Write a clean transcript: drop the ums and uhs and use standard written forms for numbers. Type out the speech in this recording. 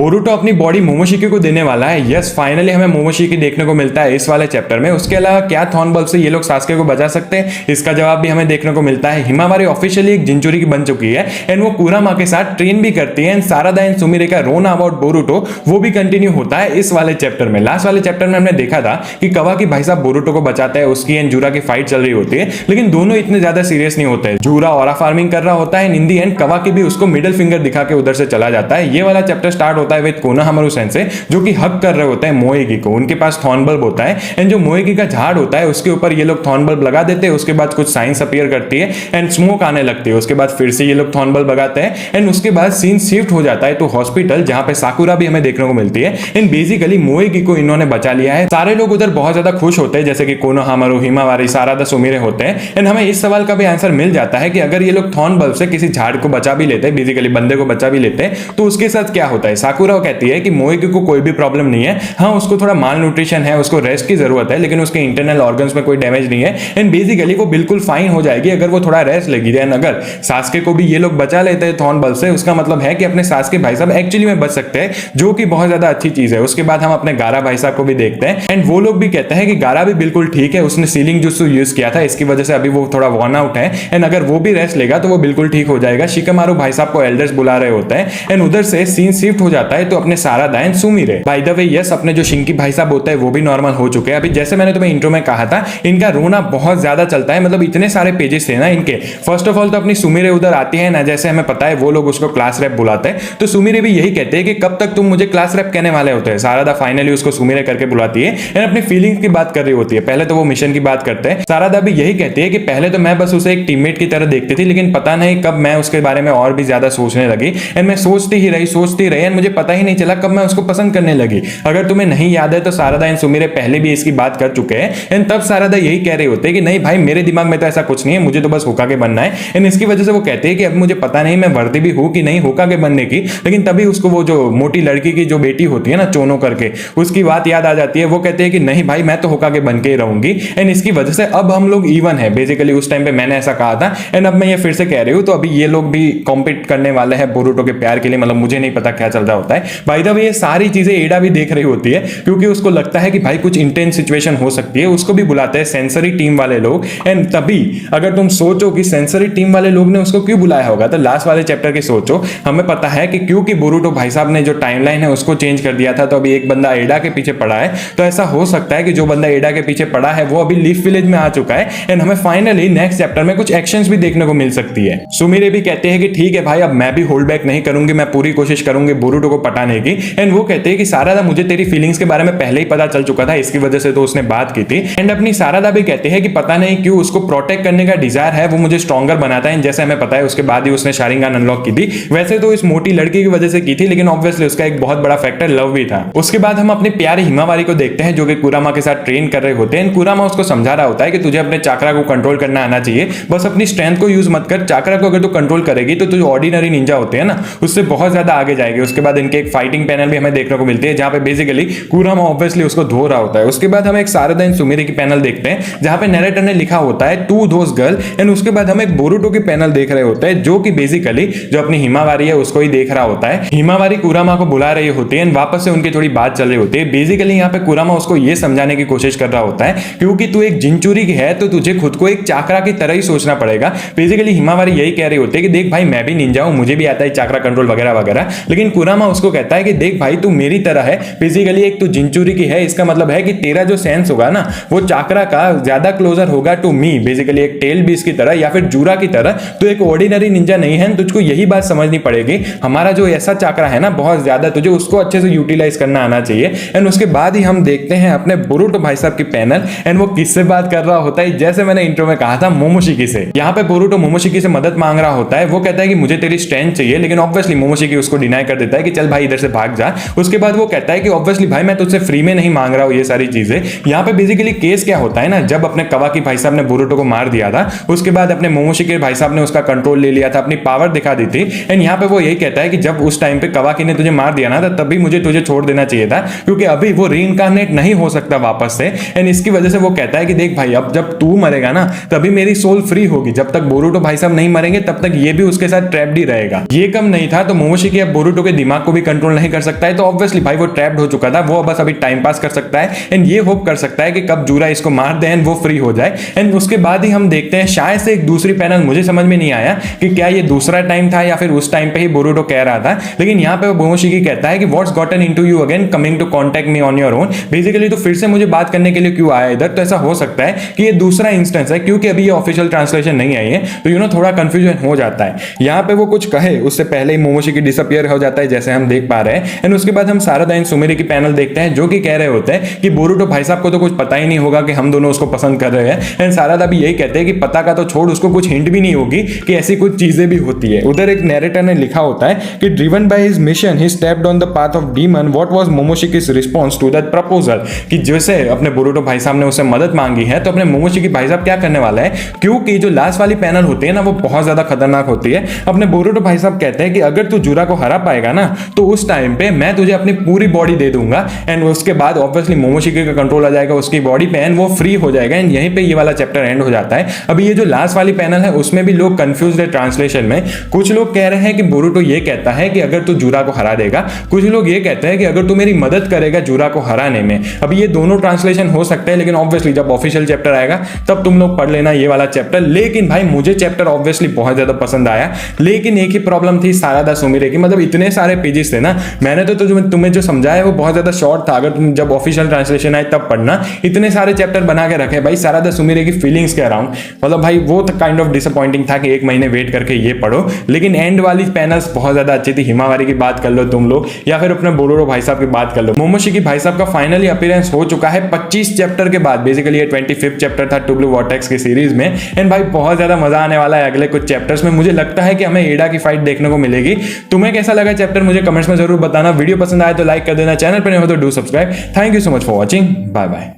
Boruto अपनी body Momoshiki को देने वाला है। यस, फाइनली हमें मोमोशिकी देखने को मिलता है इस वाले चैप्टर में। उसके अलावा क्या थॉर्न बल्ब से ये लोग सास्के को बचा सकते हैं, इसका जवाब भी हमें देखने को मिलता है। हिमावारी ऑफिशियली एक जिंचुरी की बन चुकी है एंड वो कुरामा के साथ ट्रेन भी करती है। एंड सारादा एंड सुमिरे का रोना अबाउट बोरुटो वो भी कंटिन्यू होता है इस वाले चैप्टर में। लास्ट वाले चैप्टर में हमने देखा था कि कवाकी भाई साहब बोरुटो को बचाता है, उसकी एंड जूरा की फाइट चल रही होती है, लेकिन दोनों इतने ज्यादा सीरियस नहीं होते हैं। जूरा ऑरा फार्मिंग कर रहा होता है, इन दी एंड कवाकी भी उसको मिडिल फिंगर दिखा के उधर से चला जाता है। ये वाला चैप्टर स्टार्ट होता है विद कोनोहामारू सेंसे जो कि हक कर रहे होते हैं मोएगी को। उनके पास थॉर्न बल्ब होता है एंड जो मोएगी का झाड़ होता है उसके ऊपर ये लोग थॉर्न बल्ब लगा देते हैं। उसके बाद कुछ साइंस अपीयर करती है एंड स्मोक आने लगती है। उसके बाद फिर से ये लोग थॉर्न बल्ब लगाते हैं एंड उसके बाद सीन शिफ्ट हो जाता है तो हॉस्पिटल, जहां पे साकुरा भी हमें देखने को मिलती है। एंड बेसिकली मोएगी को इन्होंने बचा लिया है। सारे लोग उधर बहुत ज्यादा खुश होते हैं, जैसे कि कोनोहामारू, हिमावारी, सारादा, सुमिरे होते हैं। एंड हमें इस सवाल का भी आंसर मिल जाता है कि अगर ये लोग थॉर्न बल्ब से किसी झाड़ को बचा भी लेते हैं, बेसिकली बंदे को बचा भी लेते हैं, तो उसके साथ क्या होता है। साकुरा कहती है कि मोएगी को कोई भी प्रॉब्लम नहीं है, हाँ उसको थोड़ा माल न्यूट्रिशन है, उसको रेस्ट की जरूरत है, लेकिन उसके इंटरनल ऑर्गन्स में कोई डैमेज नहीं है एंड बेसिकली वो बिल्कुल फाइन हो जाएगी अगर वो थोड़ा रेस्ट लेगी। एंड अगर सास्के को भी ये लोग बचा लेते हैं थॉर्न बल्ब से, उसका मतलब है कि अपने सास्के भाई साहब एक्चुअली में बच सकते हैं, जो कि बहुत ज्यादा अच्छी चीज है। उसके बाद हम अपने गारा भाई साहब को भी देखते हैं एंड वो लोग भी कहते हैं कि गारा भी बिल्कुल ठीक है, उसने सीलिंग जुत्सु यूज किया था, इसकी वजह से अभी वो थोड़ा वॉर्न आउट है एंड अगर वो भी रेस्ट लेगा तो वो बिल्कुल ठीक हो जाएगा। शिकामारू भाई साहब को एल्डर्स बुला रहे होते हैं एंड उधर से सीन शिफ्ट हो जाता है तो अपने Sarada and Sumire, by the way yes, अपने जो शिंकी भाई साहब होते हैं वो भी नॉर्मल हो चुके हैं। अभी जैसे मैंने तुम्हें इंट्रो में कहा था, इनका रोना बहुत ज्यादा चलता है, मतलब इतने सारे पेजेस थे ना इनके। फर्स्ट ऑफ ऑल तो अपनी सुमिरे उधर आती है ना, जैसे हमें पता है वो लोग उसको क्लास रैप बुलाते हैं, तो सुमिरे भी यही कहते हैं कि कब तक तुम मुझे क्लास रैप कहने वाले होते हैं। सारादा फाइनली उसको सुमिरे करके बुलाती है एंड अपनी फीलिंग्स की बात कर रही होती है। पहले तो वो मिशन की बात करते हैं, सारादा भी यही कहती है कि पहले तो मैं बस उसे एक टीममेट की तरह देखती थी, लेकिन पता नहीं कब मैं उसके बारे में और भी ज्यादा सोचने लगी एंड मैं सोचती ही रही एंड मुझे पता ही नहीं चला कब मैं उसको पसंद करने लगी। अगर तुम्हें नहीं याद है तो सारादा एंड सुमिरे पहले भी इसकी बात कर चुके हैं एंड तब सारादा यही कह रहे होते हैं कि नहीं भाई मेरे दिमाग में तो ऐसा कुछ नहीं है, मुझे तो बस होकागे बनना है। एंड इसकी वजह से वो कहते हैं कि अब मुझे पता नहीं मैं वर्दी भी हूं कि नहीं होकागे बनने की, लेकिन तभी उसको वो जो मोटी लड़की की जो बेटी होती है ना चोनो करके, उसकी बात याद आ जाती है। वो कहते हैं कि नहीं भाई मैं तो होकागे बन के ही रहूंगी एंड इसकी वजह से अब हम लोग इवन है। बेसिकली उस टाइम पे मैंने ऐसा कहा था एंड अब मैं ये फिर से कह रही हूं, तो अभी ये लोग भी कॉम्पीट करने वाले हैं बोरुटो के प्यार के लिए। मतलब मुझे नहीं पता क्या चल रहा होता है। बाय द वे ये सारी चीजें एडा भी देख रही होती है क्योंकि उसको लगता है कि भाई कुछ इंटेंस सिचुएशन हो सकती है। उसको भी बुलाते हैं सेंसरी टीम वाले लोग एंड तभी अगर तुम सोचो कि सेंसरी टीम वाले लोग ने उसको क्यों बुलाया होगा, तो लास्ट वाले चैप्टर की सोचो, हमें पता है कि क्योंकि बोरुटो भाई साहब ने जो टाइमलाइन है उसको चेंज कर दिया था, तो अभी एक बंदा एडा के पीछे पड़ा है। तो ऐसा हो सकता है कि जो बंदा एडा के पीछे पड़ा है वो अभी लीफ विलेज में आ चुका है एंड हमें फाइनली नेक्स्ट चैप्टर में कुछ एक्शंस भी देखने को मिल सकती है। सुमिरे भी कहते हैं कि ठीक है भाई अब मैं भी होल्ड बैक नहीं करूंगी, मैं पूरी कोशिश करूंगी बोरुटो को पटाने की। एंड वो कहते हैं कि सारादा मुझे तेरी फीलिंग्स के बारे में पहले ही पता चल चुका था, इसकी वजह से तो उसने बात की थी। एंड अपनी सारादा भी कहते हैं कि पता नहीं क्यों उसको प्रोटेक्ट करने का डिजायर है, वो मुझे स्ट्रॉन्गर बनाता है। जैसे हमें पता है उसके बाद ही उसने शारिंगान अनलॉक की थी। वैसे तो इस मोटी लड़की की वजह से की थी, लेकिन ऑब्वियसली उसका एक बहुत बड़ा फैक्टर लव भी था। उसके बाद हम अपने प्यारे हिमावारी को देखते हैं जो कि कुरामा के साथ ट्रेन कर रहे होते हैं। कुरामा उसको समझा रहा होता है कि तुझे अपने चाकरा को कंट्रोल करना आना चाहिए, बस अपनी स्ट्रेंथ को यूज मत कर। चाकरा को अगर तू कंट्रोल करेगी तो जो ऑर्डिनरी निंजा होते हैं ना उससे बहुत ज्यादा आगे जाएगी। उसके बाद इनके एक फाइटिंग पैनल भी हमें देखने को मिलती है जहां पे बेसिकली कुरामा ऑब्वियसली उसको धो रहा होता है। उसके बाद हम एक सारादा एंड सुमिरे की पैनल देखते हैं जहां पे नरेटर ने लिखा होता है टू दोस गर्ल एंड उसके बाद हम एक बोरुटो की पैनल देख रहे होते हैं जो कि बेसिकली जो अपनी हिमावारी है उसको ही देख रहा होता है। हिमावारी कुरामा को बुला रही होती है एंड वापस से उनकी थोड़ी बात चल रही होती है। बेसिकली यहाँ पे कुरामा उसको ये समझाने की कोशिश कर रहा होता है क्योंकि तू एक जिंचुरी की है तो तुझे खुद को एक चाकरा की तरह ही सोचना पड़ेगा। बेसिकली हिमावारी यही कह रही होती है कि देख भाई मैं भी निंजा हूं, मुझे भी आता है चाकरा कंट्रोल वगैरह वगैरह, लेकिन कुरामा उसको कहता है कि देख भाई तू मेरी तरह है, बेसिकली एक तू जिंचुरी की है, इसका मतलब है कि तेरा जो सेंस होगा ना वो चाकरा का ज्यादा क्लोजर होगा टू मी, बेसिकली एक टेल बीस की तरह या फिर जूरा की तरह। तो एक ऑर्डिनरी निंजा नहीं है, तुझको यही बात समझनी पड़ेगी। हमारा जो ऐसा चाकरा है ना बहुत ज्यादा, तुझे उसको अच्छे से यूटिलाइज करना आना चाहिए। एंड उसके बाद ही हम देखते हैं अपने बोरुटो भाई साहब की पैनल एंड वो किससे बात कर रहा होता है, जैसे मैंने इंट्रो में कहा था मोमोशिकी से। यहाँ पे बोरुटो मोमोशिकी से मदद मांग रहा होता है। वो कहता है कि मुझे तेरी स्ट्रेंथ चाहिए, लेकिन ऑब्वियसली मोमोशिकी उसको डिनाई कर देता है कि चल भाई इधर से भाग जा। उसके बाद वो कहता है कि ऑब्वियसली भाई मैं तुझसे फ्री में नहीं मांग रहा हूं ये सारी चीजें। यहाँ पे बेसिकली केस क्या होता है ना, जब अपने कवाकी भाई साहब ने बोरुटो को मार दिया था उसके बाद अपने मोमोशिकी भाई साहब ने उसका कंट्रोल ले लिया था, अपनी पावर दिखा दी थी। एंड यहाँ पे वो यही कहता है कि जब उस टाइम पे कवाकी ने तुझे मार दिया ना तभी मुझे तुझे छोड़ देना चाहिए था, क्योंकि अभी वो रीइंकार्नेट नहीं हो सकता वापस से। एंड इसकी वजह से वो कहता है कि देख भाई अब जब तू मरेगा ना तभी मेरी सोल फ्री होगी, जब तक बोरुटो भाई साहब नहीं मरेंगे तब तक ये भी उसके साथ ट्रैप्ड ही रहेगा। ये कम नहीं था तो मोमोशिकी अब बोरुटो के दिमाग को को भी कंट्रोल नहीं कर सकता है, तो ऑब्वियसली भाई वो ट्रैप्ड हो चुका था, वो बस अभी टाइम पास कर सकता है एंड ये होप कर सकता है कि कब जूरा इसको मार दे एंड वो फ्री हो जाए। एंड उसके बाद ही हम देखते हैं शायद से एक दूसरी पैनल, मुझे समझ में नहीं आया कि क्या ये दूसरा टाइम था या फिर उस टाइम पे ही बोरुटो कह रहा था, लेकिन यहाँ पे वो मोमोशिकी कहता है कि what's gotten into you again coming to contact me on your own, basically तो फिर से मुझे बात करने के लिए क्यों आया इधर। तो ऐसा हो सकता है कि ये दूसरा इंस्टेंस है, क्योंकि अभी ये ऑफिशियल ट्रांसलेशन नहीं आई है, तो थोड़ा कंफ्यूजन हो जाता है। यहाँ पे वो कुछ कहे उससे पहले ही मोमोशिकी डिसअपियर हो जाता है, जैसे हम देख पा रहे हैं। एंड उसके बाद हम सारादा एंड सुमिरी की पैनल देखते हैं, जो कि कह रहे होते हैं कि बोरुटो भाई साहब को तो कुछ पता ही नहीं होगा कि हम दोनों उसको पसंद कर रहे हैं। एंड सारादा भी यही कहते हैं कि पता का तो छोड़, उसको कुछ हिंट भी नहीं होगी कि ऐसी कुछ चीजें भी होती है। उधर एक नैरेटर ने लिखा होता है कि driven by his mission he stepped on the path of demon, what was Momoshiki's response to that proposal, कि जैसे अपने बोरुटो भाई साहब ने उससे मदद मांगी है, तो अपने मोमोशिकी भाई साहब क्या करने वाला है, क्योंकि जो लास्ट वाली पैनल होती है ना वो बहुत ज्यादा खतरनाक होती है। अपने बोरुटो भाई साहब कहते हैं कि अगर तू जूरा को हरा पाएगा ना, तो उस टाइम पे मैं तुझे अपनी पूरी बॉडी दे दूंगा एंड उसके बाद ऑब्वियसली मोमोशिकी का कंट्रोल आ जाएगा उसकी बॉडी पे एंड वो फ्री हो जाएगा। एंड यहीं पे ये वाला चैप्टर एंड हो जाता है। अभी ये जो लास्ट वाली पैनल है उसमें भी लोग कंफ्यूज है ट्रांसलेशन में। कुछ लोग कह रहे हैं कि बोरुटो ये कहता है कि अगर तू जूरा को हरा देगा, कुछ लोग ये कहते हैं कि अगर तू मेरी मदद करेगा जूरा को हराने में। अभी ये दोनों ट्रांसलेशन हो सकते हैं, लेकिन ऑब्वियसली जब ऑफिशियल चैप्टर आएगा तब तुम लोग पढ़ लेना ये वाला चैप्टर। लेकिन भाई मुझे चैप्टर ऑब्वियसली बहुत ज्यादा पसंद आया, लेकिन एक ही प्रॉब्लम थी सारादा सुमिरे की, मतलब इतने सारे पेजेस थे ना, मैंने तो तुम्हें जो समझाया वो बहुत ज्यादा शॉर्ट था। अगर तुम जब ऑफिशियल ट्रांसलेशन आए तब पढ़ना, इतने सारे चैप्टर बना के रखे भाई सारादा सुमिरे की फीलिंग्स कह रहा हूं। मतलब भाई वो काइंड ऑफ डिसअपॉइंटिंग था कि एक महीने वेट करके ये पढ़ो, लेकिन एंड वाली पैनल्स बहुत ज्यादा अच्छी थी। हिमावारी की बात कर लो तुम लोग, या फिर अपने बोरुटो भाई साहब की बात कर लो। मोमोशिकी भाई साहब का फाइनली अपीयरेंस हो चुका है 25 चैप्टर के बाद। बेसिकली ये 25th चैप्टर था टू ब्लू वॉर्टेक्स की सीरीज में। एंड भाई बहुत ज्यादा मजा आने वाला है अगले कुछ चैप्टर्स में। मुझे लगता है कि हमें एडा की फाइट देखने को मिलेगी। तुम्हें कैसा लगा चैप्टर मुझे कमेंट्स में जरूर बताना। वीडियो पसंद आए तो लाइक कर देना, चैनल पर नहीं हो तो do subscribe. Thank you so much for watching, bye bye.